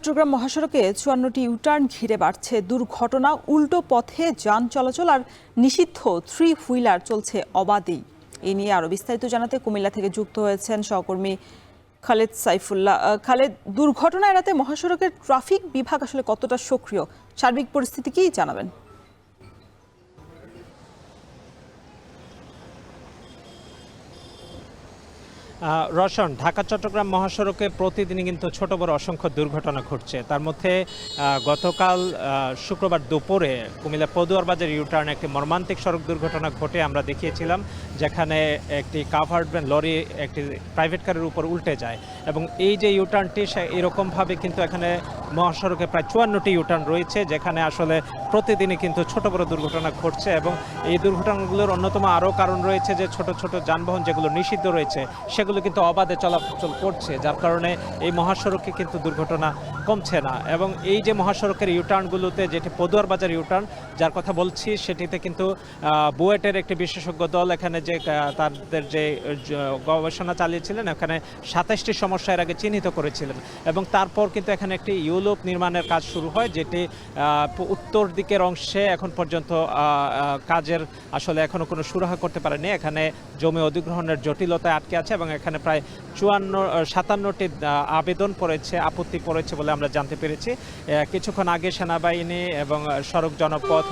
চট্টগ্রাম মহাসড়কে ৫৪টি ইউটার্ন ঘিরে বাড়ছে দুর্ঘটনা। উল্টো পথে যান চলাচল আর নিষিদ্ধ থ্রি হুইলার চলছে অবাধেই। এ নিয়ে আরো বিস্তারিত জানাতে কুমিল্লা থেকে যুক্ত হয়েছেন সহকর্মী খালেদ সাইফুল্লাহ। খালেদ, দুর্ঘটনা এড়াতে মহাসড়কের ট্রাফিক বিভাগ আসলে কতটা সক্রিয়, সার্বিক পরিস্থিতি কি জানাবেন? রওশন, ঢাকা চট্টগ্রাম মহাসড়কে প্রতিদিনই কিন্তু ছোট বড় অসংখ্য দুর্ঘটনা ঘটছে। তার মধ্যে গতকাল শুক্রবার দুপুরে কুমিল্লা পদুয়ার বাজার ইউটার্নে একটি মর্মান্তিক সড়ক দুর্ঘটনা ঘটে আমরা দেখিয়েছিলাম, যেখানে একটি কাভার্ড ভ্যান লরি একটি প্রাইভেট কারের উপর উল্টে যায়। এবং এই যে ইউটার্নটি এরকমভাবে কিন্তু এখানে মহাসড়কে প্রায় ৫৪টি ইউটার্ন রয়েছে, যেখানে আসলে প্রতিদিনই কিন্তু ছোট বড় দুর্ঘটনা ঘটছে। এবং এই দুর্ঘটনাগুলোর অন্যতম আরও কারণ রয়েছে যে ছোট ছোট যানবাহন যেগুলো নিষিদ্ধ রয়েছে সেগুলো কিন্তু অবাধে চলাচল করছে, যার কারণে এই মহাসড়কে কিন্তু দুর্ঘটনা কমছে না। এবং এই যে মহাসড়কের ইউটার্নগুলোতে, যেটি পদুয়ার বাজার ইউটার্ন যার কথা বলছি, সেটিতে কিন্তু বুয়েটের একটি বিশেষজ্ঞ দল এখানে যে তাদের যে গবেষণা চালিয়েছিলেন, এখানে ২৭টি সমস্যা এর আগে চিহ্নিত করেছিলেন। এবং তারপর কিন্তু এখানে একটি ইউলুপ নির্মাণের কাজ শুরু হয়, যেটি উত্তর দিকের অংশে এখন পর্যন্ত কাজের আসলে এখনও কোনো সুরাহা করতে পারেনি। এখানে জমি অধিগ্রহণের জটিলতায় আটকে আছে এবং এখানে প্রায় ৫৭টি আবেদন পড়েছে, আপত্তি পড়েছে বলে আমরা জানতে পেরেছি। কিছুক্ষণ আগে সেনাবাহিনী এবং সড়ক জনপথ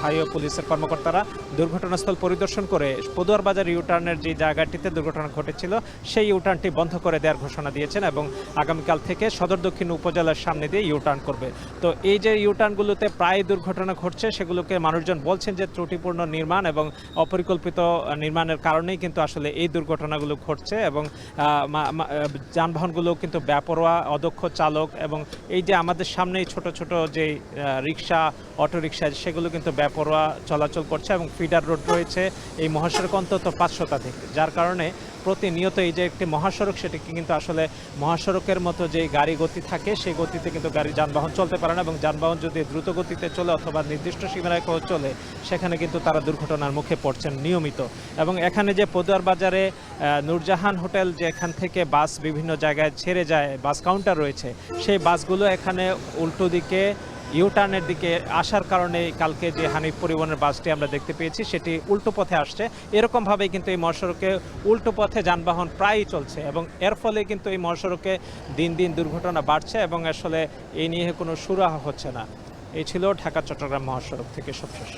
হাইওয়ে পুলিশের কর্মকর্তারা দুর্ঘটনাস্থল পরিদর্শন করে পদুয়ার বাজার ইউটার্নের যে জায়গাটিতে দুর্ঘটনা ঘটেছিল সেই ইউটার্নটি বন্ধ করে দেওয়ার ঘোষণা দিয়েছেন এবং আগামীকাল থেকে সদর দক্ষিণ উপজেলার সামনে দিয়ে ইউটার্ন করবে। তো এই যে ইউটার্নগুলোতে প্রায় দুর্ঘটনা ঘটছে, সেগুলোকে মানুষজন বলছেন যে ত্রুটিপূর্ণ নির্মাণ এবং অপরিকল্পিত নির্মাণের কারণেই কিন্তু আসলে এই দুর্ঘটনাগুলো ঘটছে। এবং যানবাহনগুলো কিন্তু বেপরোয়া, অদক্ষ চালক, এবং এই যে আমাদের সামনেই ছোট ছোট যে রিক্সা, অটোরিক্সা, সেগুলো কিন্তু বেপরোয়া চলাচল করছে। এবং ফিডার রোড রয়েছে এই মহাসড়ক অন্তত ৫০০ শতাধিক, যার কারণে প্রতিনিয়ত এই যে একটি মহাসড়ক, সেটিকে কিন্তু আসলে মহাসড়কের মতো যে গাড়ি গতি থাকে সেই গতিতে কিন্তু যানবাহন চলতে পারে না। এবং যানবাহন যদি দ্রুত গতিতে চলে অথবা নির্দিষ্ট সীমারেখাও চলে, সেখানে কিন্তু তারা দুর্ঘটনার মুখে পড়ছেন নিয়মিত। এবং এখানে যে পদুয়ার বাজারে নূরজাহান হোটেল, যে এখান থেকে বাস বিভিন্ন জায়গায় ছেড়ে যায়, বাস কাউন্টার রয়েছে, সেই বাসগুলো এখানে উল্টো দিকে ইউটার্নের দিকে আসার কারণে কালকে যে হানিফ পরিবহনের বাসটি আমরা দেখতে পেয়েছি, সেটি উল্টো পথে আসছে। এরকমভাবেই কিন্তু এই মহাসড়কে উল্টো পথে যানবাহন প্রায়ই চলছে এবং এর ফলে কিন্তু এই মহাসড়কে দিন দিন দুর্ঘটনা বাড়ছে এবং আসলে এই নিয়ে কোনো সুরাহা হচ্ছে না। এই ছিল ঢাকা চট্টগ্রাম মহাসড়ক থেকে সবশেষ।